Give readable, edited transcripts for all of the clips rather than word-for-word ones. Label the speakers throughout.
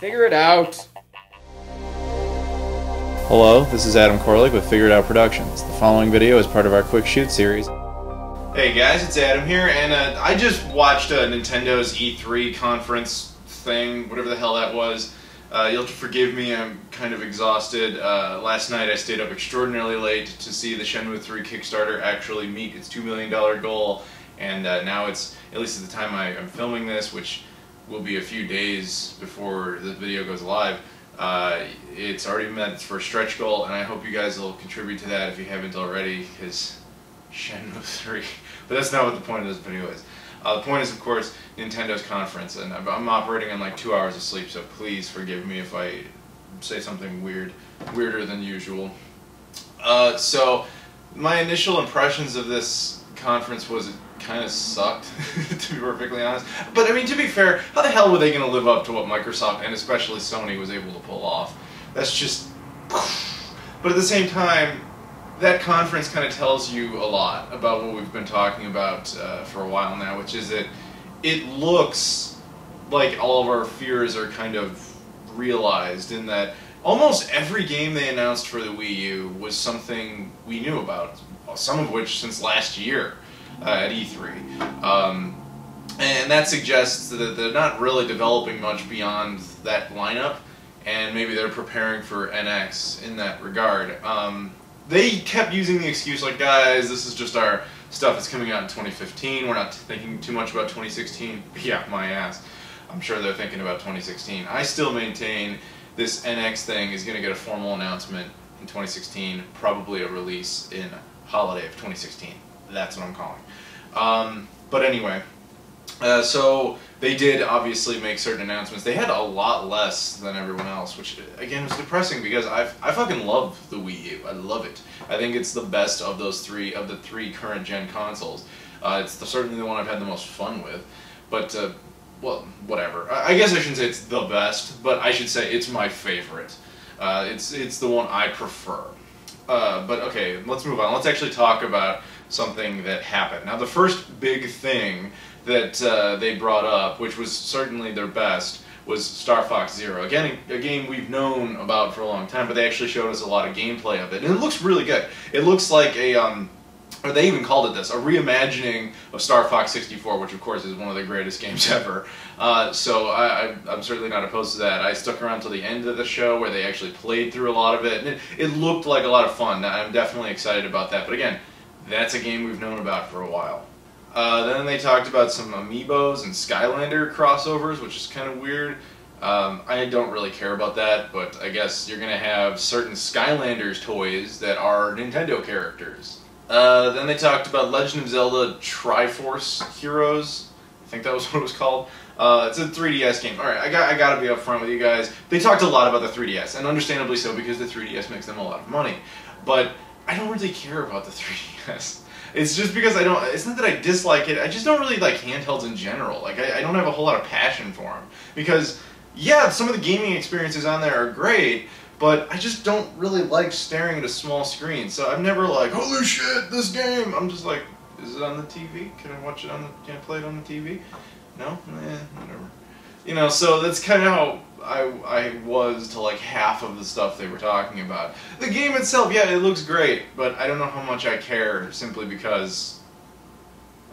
Speaker 1: Figure it out.
Speaker 2: Hello, this is Adam Koralik with Figure It Out Productions. The following video is part of our Quick Shoot series.
Speaker 3: Hey guys, it's Adam here, and I just watched Nintendo's E3 conference thing, whatever the hell that was. You'll have to forgive me, I'm kind of exhausted. Last night I stayed up extraordinarily late to see the Shenmue 3 Kickstarter actually meet its $2 million goal, and now it's, at least at the time I'm filming this, which will be a few days before the video goes live, it's already met its first stretch goal, and I hope you guys will contribute to that if you haven't already, because Shenmue 3. But that's not what the point of this video is. The point is, of course, Nintendo's conference, and I'm operating on like 2 hours of sleep, so please forgive me if I say something weirder than usual. So, my initial impressions of this conference was it kind of sucked, to be perfectly honest. But I mean, to be fair, how the hell were they going to live up to what Microsoft, and especially Sony, was able to pull off? That's just... But at the same time, that conference kind of tells you a lot about what we've been talking about for a while now, which is that it looks like all of our fears are kind of realized, in that almost every game they announced for the Wii U was something we knew about, some of which since last year at E3. And that suggests that they're not really developing much beyond that lineup, and maybe they're preparing for NX in that regard. They kept using the excuse like, guys, this is just our stuff that's coming out in 2015, we're not thinking too much about 2016. Yeah, my ass. I'm sure they're thinking about 2016. I still maintain this NX thing is going to get a formal announcement in 2016, probably a release in holiday of 2016. That's what I'm calling. But anyway, so they did obviously make certain announcements. They had a lot less than everyone else, which again was depressing because I fucking love the Wii U. I love it. I think it's the best of the three current gen consoles. It's certainly the one I've had the most fun with. But well, whatever. I guess I shouldn't say it's the best, but I should say it's my favorite. It's the one I prefer. But okay, let's move on. Let's actually talk about something that happened. Now, the first big thing that they brought up, which was certainly their best, was Star Fox Zero. Again, a game we've known about for a long time, but they actually showed us a lot of gameplay of it, and it looks really good. It looks like a, or they even called it this, a reimagining of Star Fox 64, which of course is one of the greatest games ever. So I'm certainly not opposed to that. I stuck around till the end of the show where they actually played through a lot of it, and it looked like a lot of fun. I'm definitely excited about that, but again, that's a game we've known about for a while. Then they talked about some Amiibos and Skyliner crossovers, which is kind of weird. I don't really care about that, but I guess you're going to have certain Skylanders toys that are Nintendo characters. Then they talked about Legend of Zelda Triforce Heroes. I think that was what it was called. It's a 3DS game. Alright, I gotta be upfront with you guys. They talked a lot about the 3DS, and understandably so, because the 3DS makes them a lot of money. But I don't really care about the 3DS. It's just because I don't, it's not that I dislike it, I just don't really like handhelds in general. Like, I don't have a whole lot of passion for them. Because, yeah, some of the gaming experiences on there are great, but I just don't really like staring at a small screen. So I'm never like, holy shit, this game! I'm just like, is it on the TV? Can I watch it on the, can I play it on the TV? No? Eh, whatever. You know, so that's kind of how I was to like half of the stuff they were talking about. The game itself, yeah, it looks great, but I don't know how much I care, simply because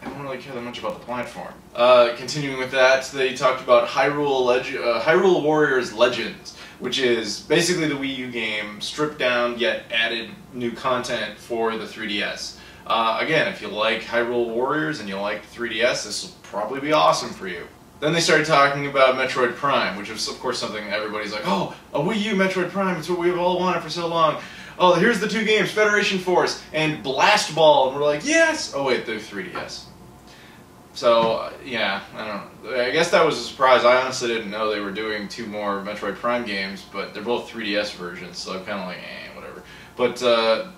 Speaker 3: I don't really care that much about the platform. Continuing with that, they talked about Hyrule Warriors Legends, which is basically the Wii U game, stripped down yet added new content for the 3DS. Again, if you like Hyrule Warriors and you like 3DS, this will probably be awesome for you. Then they started talking about Metroid Prime, which is of course something everybody's like, oh, a Wii U Metroid Prime, it's what we've all wanted for so long. Oh, here's the two games, Federation Force and Blast Ball, and we're like, yes! Oh wait, they're 3DS. So, yeah, I don't know. I guess that was a surprise. I honestly didn't know they were doing 2 more Metroid Prime games, but they're both 3DS versions, so I'm kind of like, eh, whatever. But,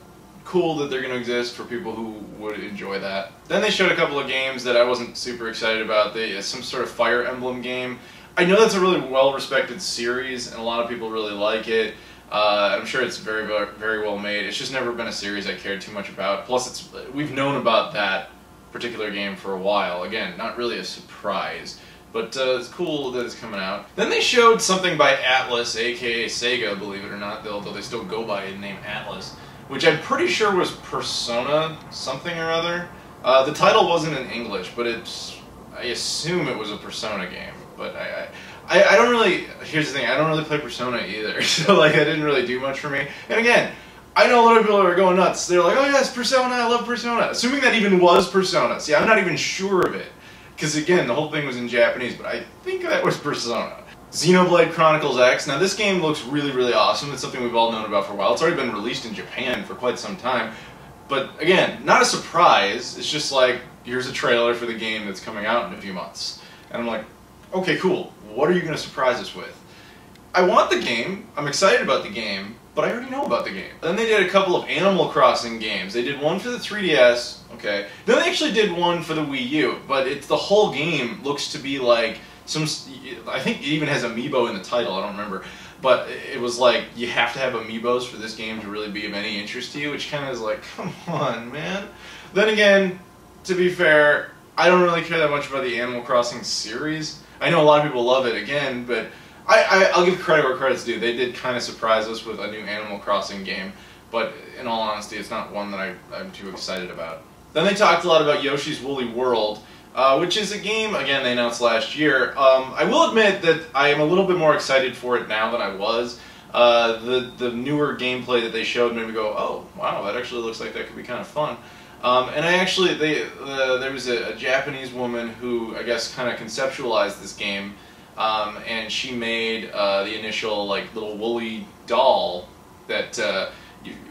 Speaker 3: cool that they're going to exist for people who would enjoy that. Then they showed a couple of games that I wasn't super excited about. Some sort of Fire Emblem game. I know that's a really well-respected series, and a lot of people really like it. I'm sure it's very, very well made. It's just never been a series I cared too much about. Plus, we've known about that particular game for a while. Again, not really a surprise. But it's cool that it's coming out. Then they showed something by Atlas, aka Sega, believe it or not, although they still go by the name Atlas, which I'm pretty sure was Persona something or other. The title wasn't in English, but I assume it was a Persona game. But I don't really, here's the thing, I don't really play Persona either, so like it didn't really do much for me. And again, I know a lot of people are going nuts. They're like, oh yes, Persona, I love Persona. Assuming that even was Persona. See, I'm not even sure of it. Because again, the whole thing was in Japanese, but I think that was Persona. Xenoblade Chronicles X. Now this game looks really, really awesome. It's something we've all known about for a while. It's already been released in Japan for quite some time. But again, not a surprise. It's just like, here's a trailer for the game that's coming out in a few months. And I'm like, okay, cool. What are you going to surprise us with? I want the game. I'm excited about the game. But I already know about the game. Then they did a couple of Animal Crossing games. They did one for the 3DS, okay. Then they actually did one for the Wii U, but the whole game looks to be like I think it even has Amiibo in the title, I don't remember. But it was like, you have to have Amiibos for this game to really be of any interest to you, which kind of is like, come on, man. Then again, to be fair, I don't really care that much about the Animal Crossing series. I know a lot of people love it, again, but I'll give credit where credit's due. They did kind of surprise us with a new Animal Crossing game, but in all honesty, it's not one that I'm too excited about. Then they talked a lot about Yoshi's Woolly World, which is a game, again, they announced last year. I will admit that I am a little bit more excited for it now than I was. The newer gameplay that they showed made me go, oh, wow, that actually looks like that could be kind of fun. And I actually, there was a Japanese woman who, I guess, kind of conceptualized this game. And she made the initial like little woolly doll that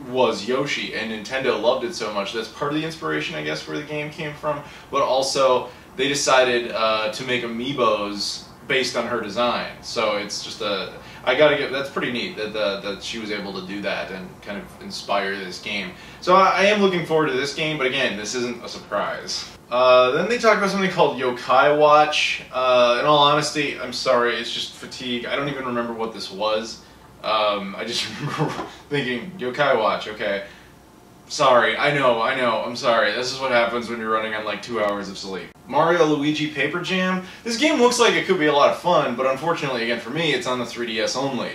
Speaker 3: was Yoshi, and Nintendo loved it so much. That's part of the inspiration, I guess, where the game came from. But also, they decided to make amiibos based on her design. So it's just that's pretty neat that she was able to do that and kind of inspire this game. So I am looking forward to this game, but again, this isn't a surprise. Then they talked about something called Yokai Watch. In all honesty, I'm sorry, it's just fatigue. I don't even remember what this was. I just remember thinking, Yokai Watch, okay. Sorry, I know, I'm sorry. This is what happens when you're running on like 2 hours of sleep. Mario Luigi Paper Jam. This game looks like it could be a lot of fun, but unfortunately, again, for me, it's on the 3DS only.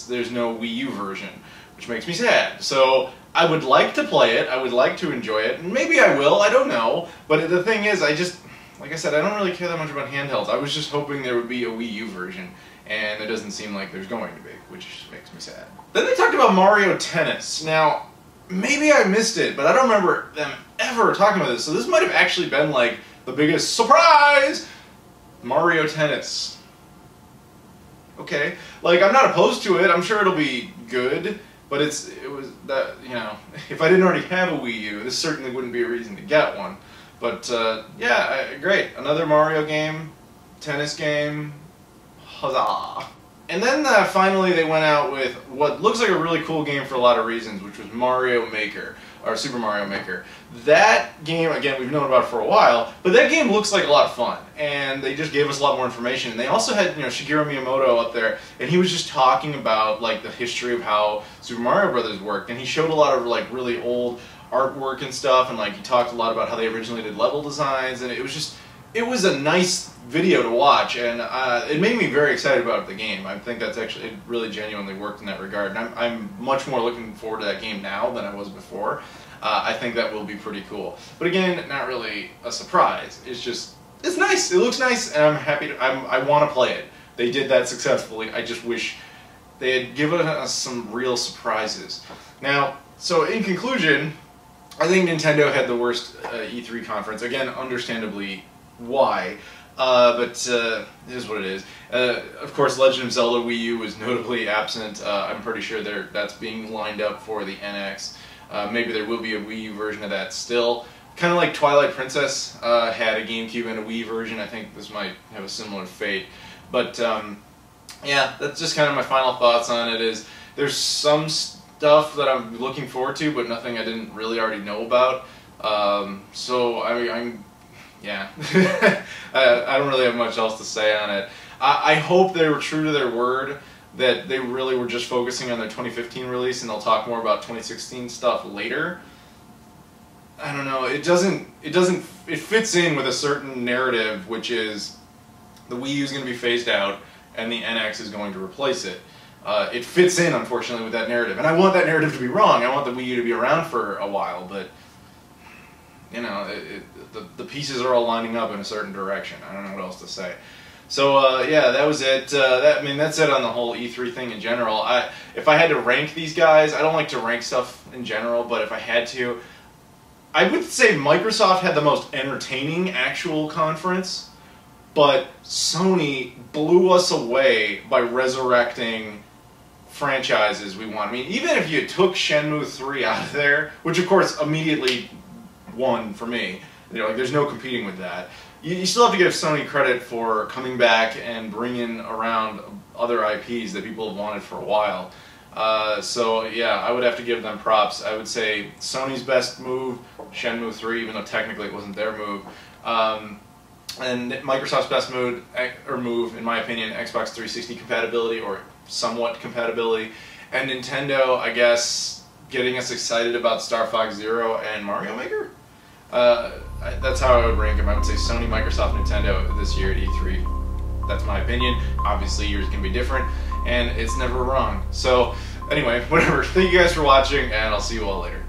Speaker 3: There's no Wii U version, which makes me sad. So, I would like to play it, I would like to enjoy it, and maybe I will, I don't know. But the thing is, like I said, I don't really care that much about handhelds. I was just hoping there would be a Wii U version, and it doesn't seem like there's going to be, which makes me sad. Then they talked about Mario Tennis. Now, maybe I missed it, but I don't remember them ever talking about this, so this might have actually been like the biggest surprise! Mario Tennis. Okay, like I'm not opposed to it, I'm sure it'll be good. But it was that, you know, if I didn't already have a Wii U, this certainly wouldn't be a reason to get one. But, yeah, great. Another Mario game, tennis game, huzzah. And then finally they went out with what looks like a really cool game for a lot of reasons, which was Mario Maker, or Super Mario Maker. That game, again, we've known about for a while, but that game looks like a lot of fun. And they just gave us a lot more information. And they also had, you know, Shigeru Miyamoto up there, and he was just talking about, like, the history of how Super Mario Brothers worked. And he showed a lot of, like, really old artwork and stuff, and, like, he talked a lot about how they originally did level designs, and it was just, it was a nice video to watch, and it made me very excited about the game. I think that's actually, it really genuinely worked in that regard, and I'm much more looking forward to that game now than I was before. I think that will be pretty cool. But again, not really a surprise. It's just, it's nice, it looks nice, and I'm happy to, I want to play it. They did that successfully. I just wish they had given us some real surprises. Now, so in conclusion, I think Nintendo had the worst E3 conference. Again, understandably why. But it is what it is. Of course, Legend of Zelda Wii U was notably absent. I'm pretty sure that's being lined up for the NX. Maybe there will be a Wii U version of that still. Kind of like Twilight Princess had a GameCube and a Wii version. I think this might have a similar fate. But yeah, that's just kind of my final thoughts on it. Is there's some stuff that I'm looking forward to, but nothing I didn't really already know about. So I'm yeah, I don't really have much else to say on it. I hope they were true to their word, that they really were just focusing on their 2015 release and they'll talk more about 2016 stuff later. I don't know, it fits in with a certain narrative, which is the Wii U is going to be phased out, and the NX is going to replace it. It fits in, unfortunately, with that narrative. And I want that narrative to be wrong. I want the Wii U to be around for a while, but, you know, the pieces are all lining up in a certain direction. I don't know what else to say. So, yeah, that was it. I mean, that's it on the whole E3 thing in general. If I had to rank these guys, I don't like to rank stuff in general, but if I had to, I would say Microsoft had the most entertaining actual conference, but Sony blew us away by resurrecting franchises we want. I mean, even if you took Shenmue 3 out of there, which of course immediately won for me, you know, like there's no competing with that. You still have to give Sony credit for coming back and bringing around other IPs that people have wanted for a while. So yeah, I would have to give them props. I would say Sony's best move, Shenmue 3, even though technically it wasn't their move. And Microsoft's best move, in my opinion, Xbox 360 compatibility, or somewhat compatibility. And Nintendo, I guess, getting us excited about Star Fox Zero and Mario Maker? That's how I would rank them. I would say Sony, Microsoft, Nintendo this year at E3. That's my opinion. Obviously, yours can be different, and it's never wrong. So, anyway, whatever. Thank you guys for watching, and I'll see you all later.